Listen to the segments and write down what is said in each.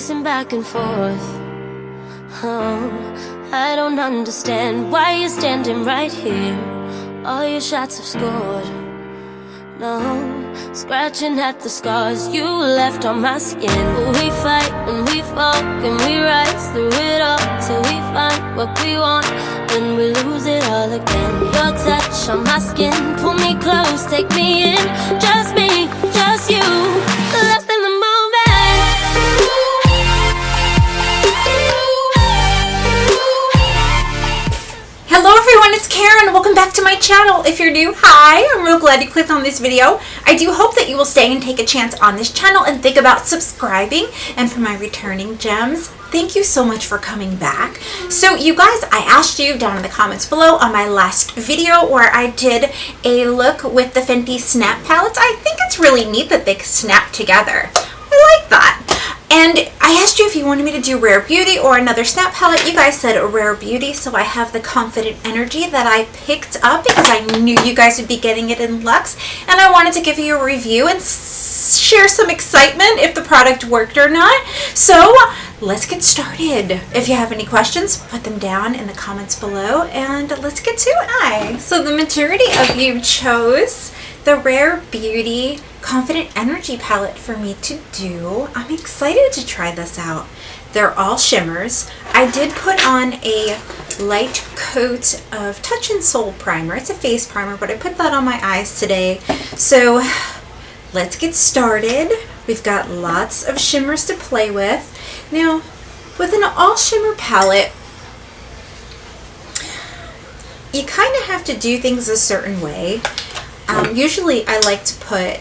pacing back and forth. Oh, I don't understand why you're standing right here. All your shots have scored. No, scratching at the scars you left on my skin. We fight and we fall and we rise through it all till we find what we want, then we lose it all again. Your touch on my skin, pull me close, take me in. Just me, just you, lost in the moment. Hello everyone, it's Karen. Welcome back to my channel. If you're new, hi. I'm real glad you clicked on this video. I do hope that you will stay and take a chance on this channel and think about subscribing. And for my returning gems, thank you so much for coming back. So you guys, I asked you down in the comments below on my last video where I did a look with the Fenty Snap palettes. I think it's really neat that they snap together. I like that. And I asked you if you wanted me to do Rare Beauty or another Snap palette. You guys said Rare Beauty, so I have the Confident Energy that I picked up because I knew you guys would be getting it in Luxe. And I wanted to give you a review and share some excitement if the product worked or not. So let's get started. If you have any questions, put them down in the comments below and let's get to it. So the majority of you chose the Rare Beauty Confident Energy palette for me to do. I'm excited to try this out. They're all shimmers. I did put on a light coat of Touch and Soul primer. It's a face primer, but I put that on my eyes today. So let's get started. We've got lots of shimmers to play with. Now, with an all shimmer palette, you kind of have to do things a certain way. Usually I like to put,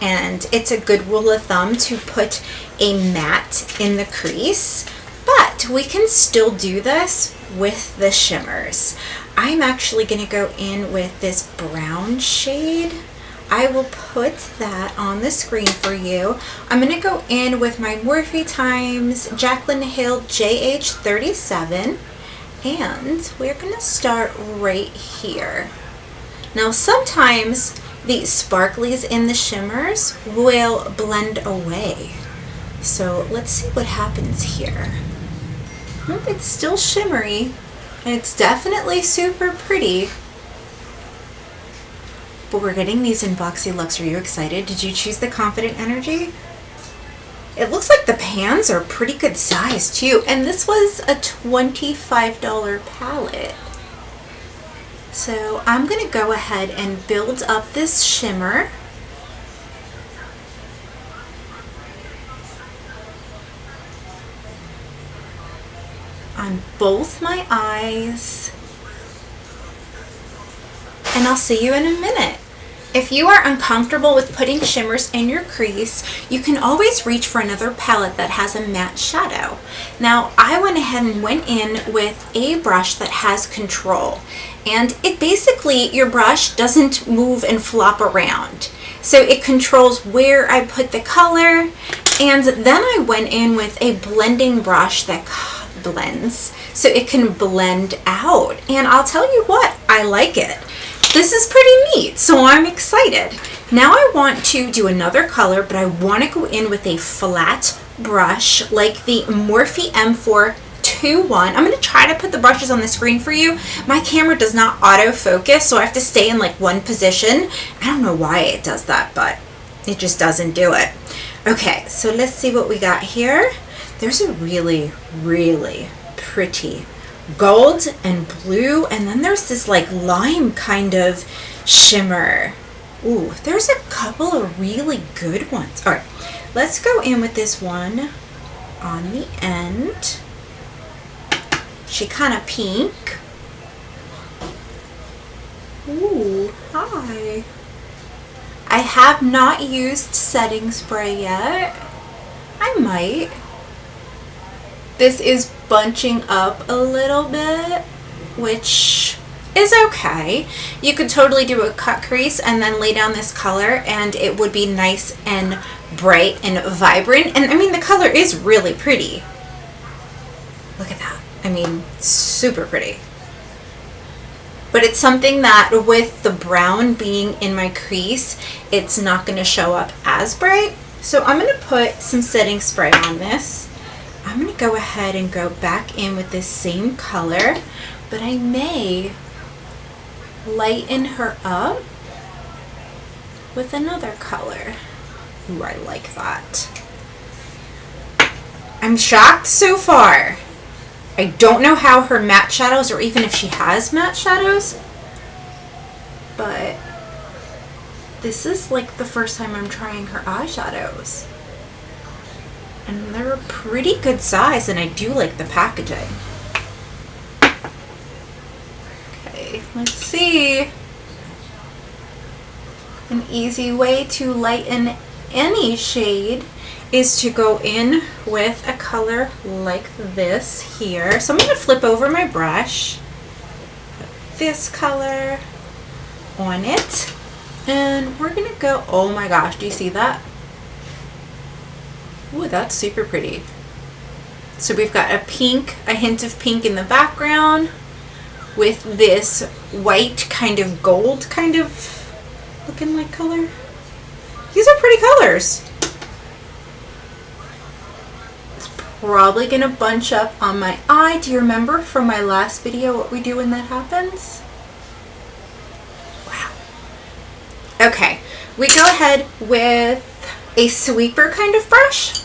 and it's a good rule of thumb to put a matte in the crease, but we can still do this with the shimmers. I'm actually going to go in with this brown shade. I will put that on the screen for you. I'm going to go in with my Morphe Times Jaclyn Hill JH37, and we're going to start right here. Now sometimes the sparklies in the shimmers will blend away. So let's see what happens here. Nope, it's still shimmery and it's definitely super pretty. But we're getting these in Boxy Luxe. Are you excited? Did you choose the Confident Energy? It looks like the pans are pretty good size too. And this was a $25 palette. So I'm going to go ahead and build up this shimmer. On both my eyes. And I'll see you in a minute. If you are uncomfortable with putting shimmers in your crease, you can always reach for another palette that has a matte shadow. Now, I went ahead and went in with a brush that has control. And it basically, your brush doesn't move and flop around. So it controls where I put the color. And then I went in with a blending brush that blends so it can blend out. And I'll tell you what, I like it. This is pretty neat, so I'm excited. Now I want to do another color, but I want to go in with a flat brush like the Morphe M421. I'm going to try to put the brushes on the screen for you. My camera does not autofocus, so I have to stay in like one position. I don't know why it does that, but it just doesn't do it. Okay, so let's see what we got here. There's a really, really pretty gold and blue, and then there's this like lime kind of shimmer. Ooh, there's a couple of really good ones. All right, let's go in with this one on the end. She kind of pink. Ooh, hi. I have not used setting spray yet. I might. This is bunching up a little bit, which is okay. You could totally do a cut crease and then lay down this color and it would be nice and bright and vibrant. And I mean, the color is really pretty. Look at that. I mean, super pretty. But it's something that with the brown being in my crease, it's not going to show up as bright. So I'm going to put some setting spray on this. I'm going to go ahead and go back in with this same color, but I may lighten her up with another color. Ooh, I like that. I'm shocked so far. I don't know how her matte shadows, or even if she has matte shadows, but this is like the first time I'm trying her eyeshadows. And they're a pretty good size, and I do like the packaging. Okay, let's see. An easy way to lighten any shade is to go in with a color like this here. So I'm going to flip over my brush, put this color on it, and we're going to go, oh my gosh, do you see that? Ooh, that's super pretty. So we've got a pink, a hint of pink in the background with this white kind of gold kind of looking like color. These are pretty colors. It's probably gonna bunch up on my eye. Do you remember from my last video what we do when that happens? Wow. Okay, we go ahead with a sweeper kind of brush.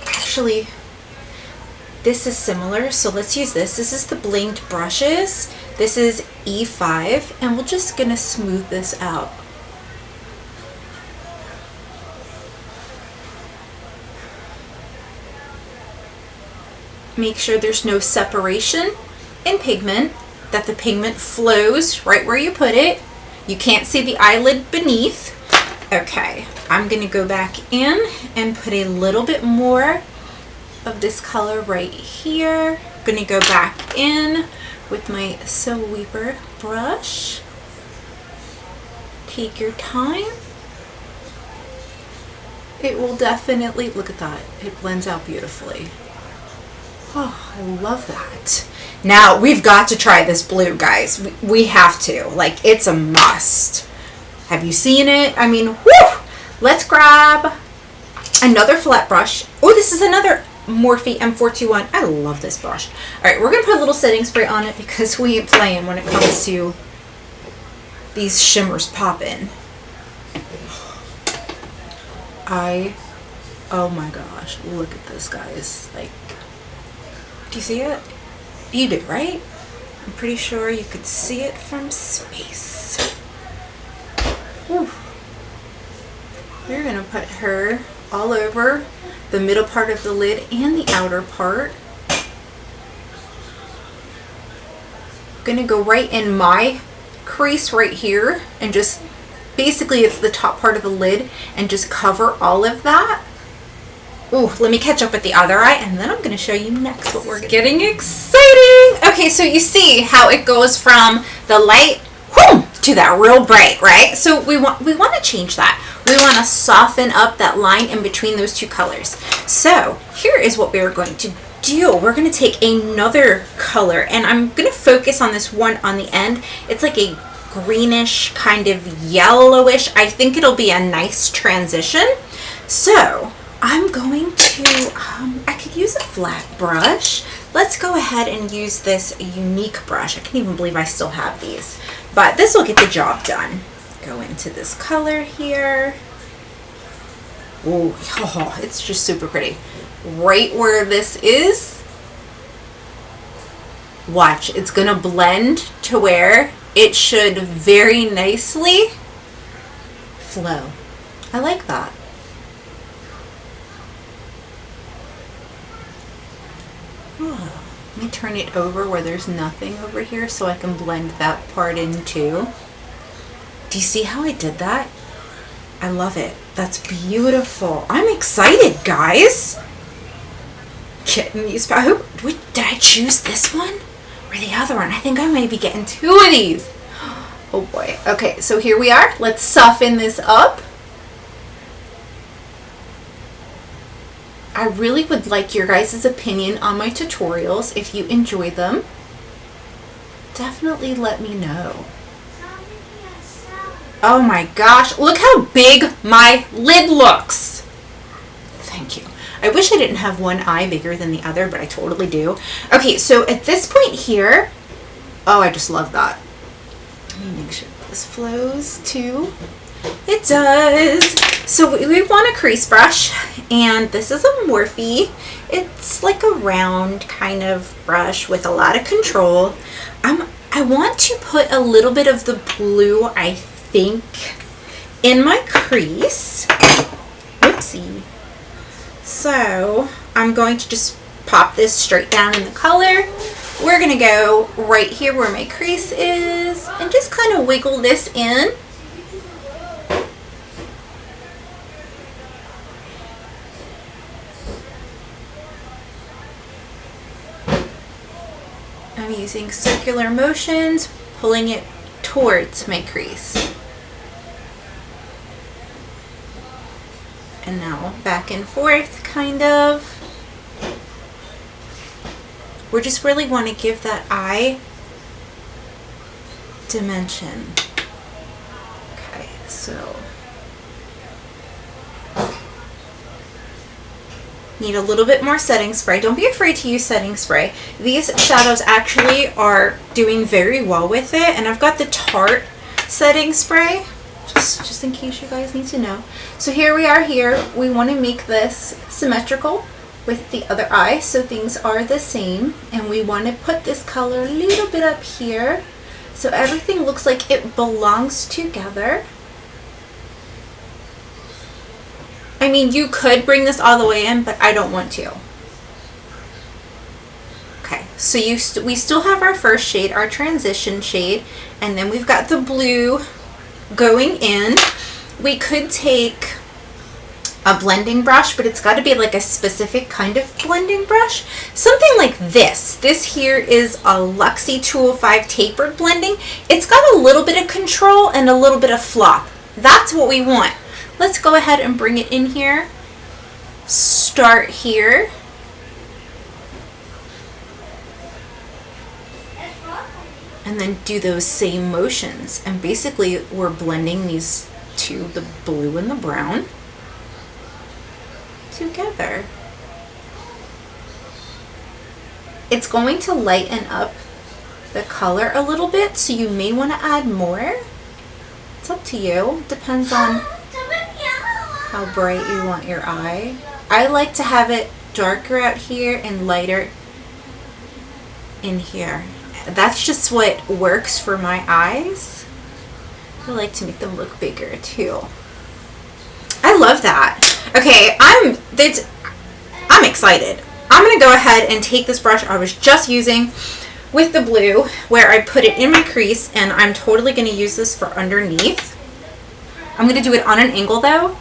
Actually, this is similar, so let's use this. This is the blinged brushes. This is E5, and we're just gonna smooth this out. Make sure there's no separation in pigment, that the pigment flows right where you put it. You can't see the eyelid beneath. Okay, I'm gonna go back in and put a little bit more of this color right here. I'm gonna go back in with my sweeper brush. Take your time. It will definitely, look at that, it blends out beautifully. Oh, I love that. Now we've got to try this blue, guys. We have to, like, it's a must. Have you seen it? I mean, whoo! Let's grab another flat brush. Oh, this is another Morphe M421. I love this brush. All right, we're gonna put a little setting spray on it because we ain't playing when it comes to these shimmers popping. Oh my gosh, look at this, guys. Like, do you see it? You do, right? I'm pretty sure you could see it from space. Whew. We're gonna put her all over the middle part of the lid and the outer part. I'm gonna go right in my crease right here and just, basically it's the top part of the lid, and just cover all of that. Ooh, let me catch up with the other eye, and then I'm gonna show you next what we're getting exciting. Okay, so you see how it goes from the light, whoo, to that real bright, right? So we want to change that. We want to soften up that line in between those two colors. So here is what we are going to do. We're going to take another color, and I'm going to focus on this one on the end. It's like a greenish, kind of yellowish. I think it'll be a nice transition. So I'm going to, I could use a flat brush. Let's go ahead and use this unique brush. I can't even believe I still have these, but this will get the job done. Go into this color here. Ooh, oh, it's just super pretty. Right where this is, watch, it's gonna blend to where it should very nicely flow. I like that. Oh, let me turn it over where there's nothing over here so I can blend that part in too. Do you see how I did that? I love it. That's beautiful. I'm excited, guys. Getting these. I hope, did I choose this one or the other one? I think I may be getting two of these. Oh boy. Okay, so here we are. Let's soften this up. I really would like your guys' opinion on my tutorials. If you enjoy them, definitely let me know. Oh my gosh, look how big my lid looks. Thank you. I wish I didn't have one eye bigger than the other, but I totally do. Okay, so at this point here, oh, I just love that. Let me make sure this flows too. It does. So we want a crease brush, and this is a Morphe. It's like a round kind of brush with a lot of control. I want to put a little bit of the blue, I think, in my crease. Whoopsie. So I'm going to just pop this straight down in the color. We're going to go right here where my crease is and just kind of wiggle this in. I'm using circular motions, pulling it towards my crease. And now back and forth, kind of. We just really want to give that eye dimension. Okay, so need a little bit more setting spray. Don't be afraid to use setting spray. These shadows actually are doing very well with it, and I've got the Tarte setting spray just in case you guys need to know. So here we are here. We want to make this symmetrical with the other eye so things are the same, and we want to put this color a little bit up here so everything looks like it belongs together. I mean, you could bring this all the way in, but I don't want to. Okay, so we still have our first shade, our transition shade, and then we've got the blue going in. We could take a blending brush, but it's got to be like a specific kind of blending brush. Something like this. This here is a Luxe 205 tapered blending. It's got a little bit of control and a little bit of flop. That's what we want. Let's go ahead and bring it in here. Start here. And then do those same motions. And basically we're blending these two, the blue and the brown, together. It's going to lighten up the color a little bit, so you may want to add more. It's up to you. Depends on how bright you want your eye. I like to have it darker out here and lighter in here. That's just what works for my eyes. I like to make them look bigger too. I love that. Okay, I'm excited. I'm gonna go ahead and take this brush I was just using with the blue, where I put it in my crease, and I'm totally gonna use this for underneath. I'm gonna do it on an angle though.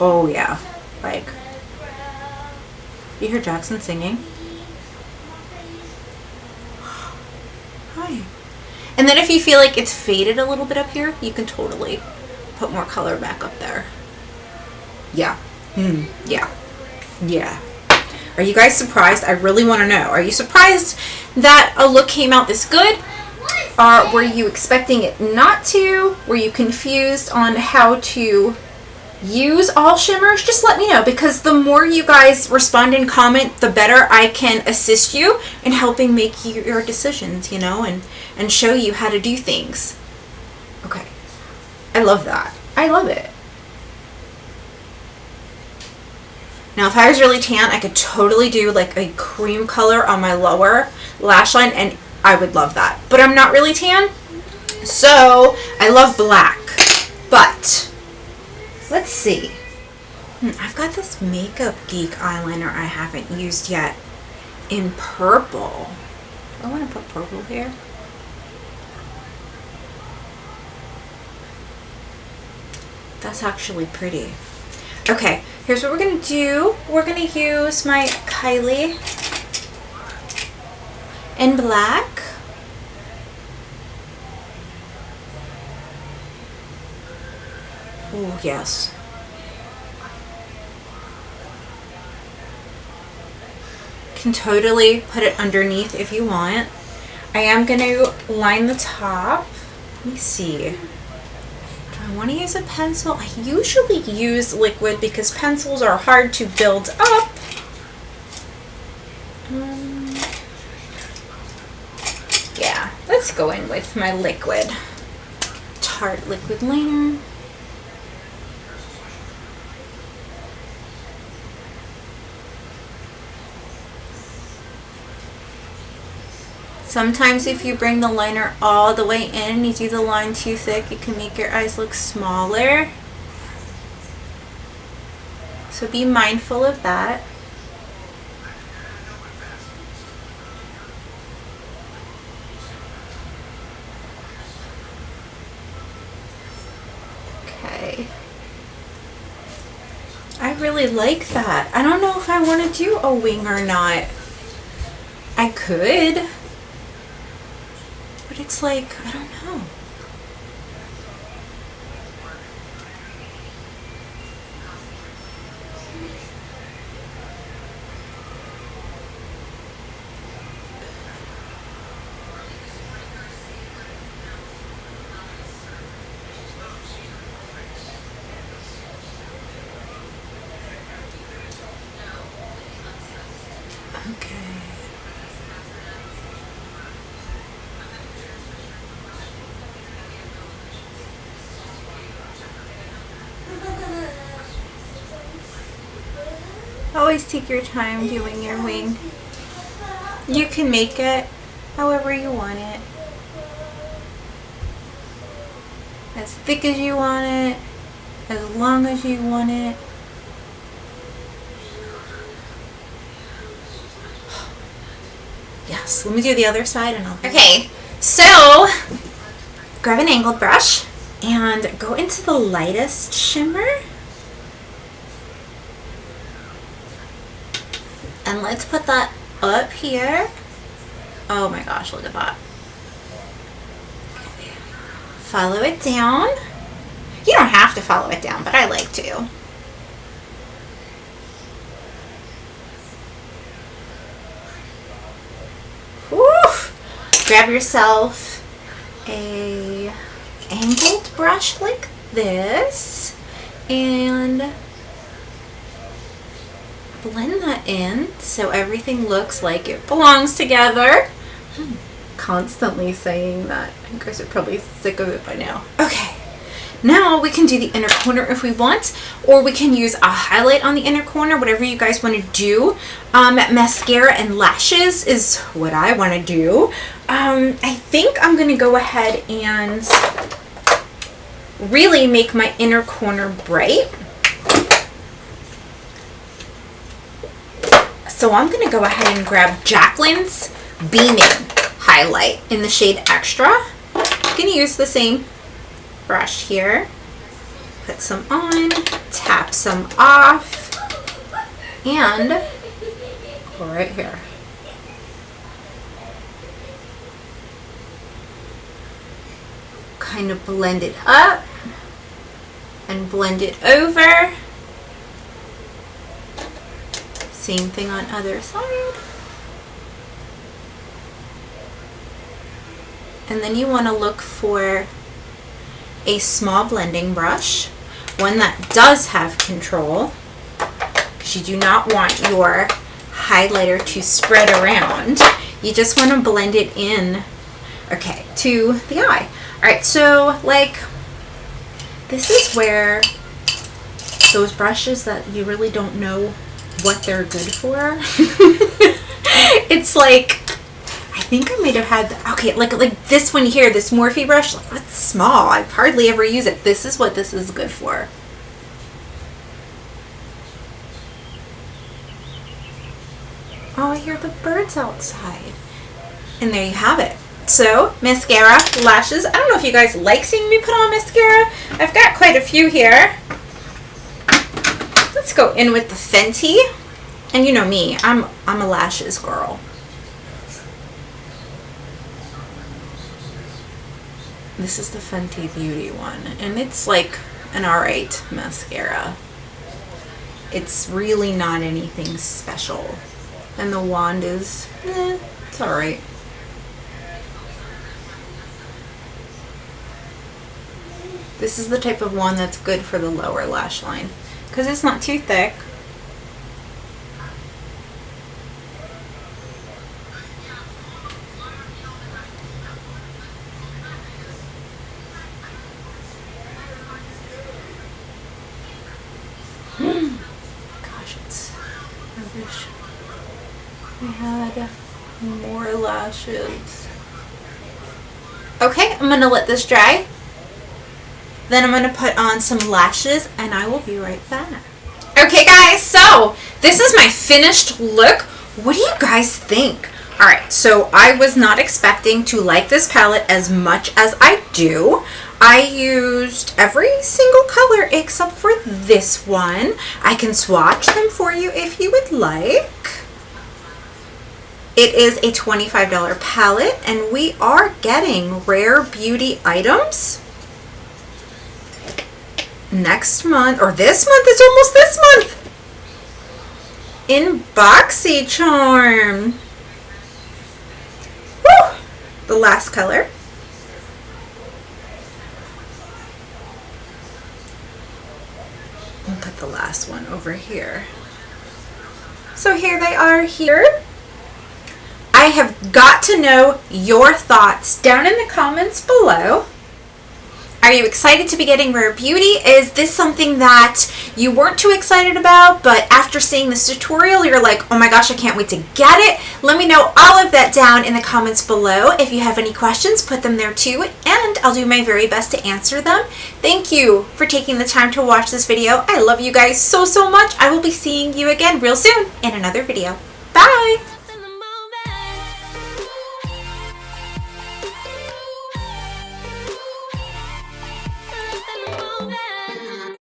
Oh yeah, like, you hear Jackson singing? Hi. And then if you feel like it's faded a little bit up here, you can totally put more color back up there. Yeah. Yeah. Yeah. Are you guys surprised? I really want to know. Are you surprised that a look came out this good? Or were you expecting it not to? Were you confused on how to use all shimmers? Just let me know, because the more you guys respond and comment, the better I can assist you in helping make your decisions, you know, and show you how to do things. Okay. I love that. I love it. Now, if I was really tan, I could totally do like a cream color on my lower lash line, and I would love that. But I'm not really tan, so I love black. But let's see. I've got this Makeup Geek eyeliner I haven't used yet in purple. Do I want to put purple here? That's actually pretty. Okay, here's what we're going to do. We're going to use my Kylie in black. Oh, yes. Can totally put it underneath if you want. I am going to line the top. Let me see. Do I want to use a pencil? I usually use liquid because pencils are hard to build up. Yeah, let's go in with my liquid. Tarte liquid liner. Sometimes if you bring the liner all the way in and you do the line too thick, it can make your eyes look smaller. So be mindful of that. Okay. I really like that. I don't know if I want to do a wing or not. I could. But it's like, I don't know. Okay. Always take your time doing your wing. You can make it however you want it. As thick as you want it, as long as you want it. Yes, let me do the other side and I'll... Okay, so grab an angled brush and go into the lightest shimmer. And let's put that up here. Oh my gosh, look at that. Okay. Follow it down. You don't have to follow it down, but I like to. Woo! Grab yourself a angled brush like this and blend that in so everything looks like it belongs together. I'm constantly saying that. You guys are probably sick of it by now. Okay, now we can do the inner corner if we want, or we can use a highlight on the inner corner, whatever you guys want to do. Mascara and lashes is what I want to do. I think I'm going to go ahead and really make my inner corner bright. So I'm going to go ahead and grab Jacqueline's Beaming highlight in the shade Extra. I'm going to use the same brush here. Put some on, tap some off, and go right here. Kind of blend it up and blend it over. Same thing on other side. And then you want to look for a small blending brush, one that does have control, because you do not want your highlighter to spread around. You just want to blend it in, okay, to the eye. Alright, so like this is where those brushes that you really don't know what they're good for. It's like, I think I might have had, okay, like this one here, this Morphe brush, like it's small. I hardly ever use it. This is what this is good for. Oh, I hear the birds outside. And there you have it. So, mascara, lashes. I don't know if you guys like seeing me put on mascara. I've got quite a few here. Let's go in with the Fenty. And you know me, I'm a lashes girl. This is the Fenty Beauty one, and it's like an alright mascara. It's really not anything special. And the wand is, it's alright. This is the type of one that's good for the lower lash line because it's not too thick. Gosh, I wish we had more lashes. Okay, I'm gonna let this dry. Then I'm gonna put on some lashes and I will be right back. Okay guys, so this is my finished look. What do you guys think? Alright, so I was not expecting to like this palette as much as I do. I used every single color except for this one. I can swatch them for you if you would like. It is a $25 palette and we are getting Rare Beauty items next month, or this month, it's almost this month, in Boxycharm. Woo! The last color. I'll put the last one over here. So here they are here. I have got to know your thoughts down in the comments below. Are you excited to be getting Rare Beauty? Is this something that you weren't too excited about, but after seeing this tutorial, you're like, oh my gosh, I can't wait to get it? Let me know all of that down in the comments below. If you have any questions, put them there too, and I'll do my very best to answer them. Thank you for taking the time to watch this video. I love you guys so, so much. I will be seeing you again real soon in another video. Bye!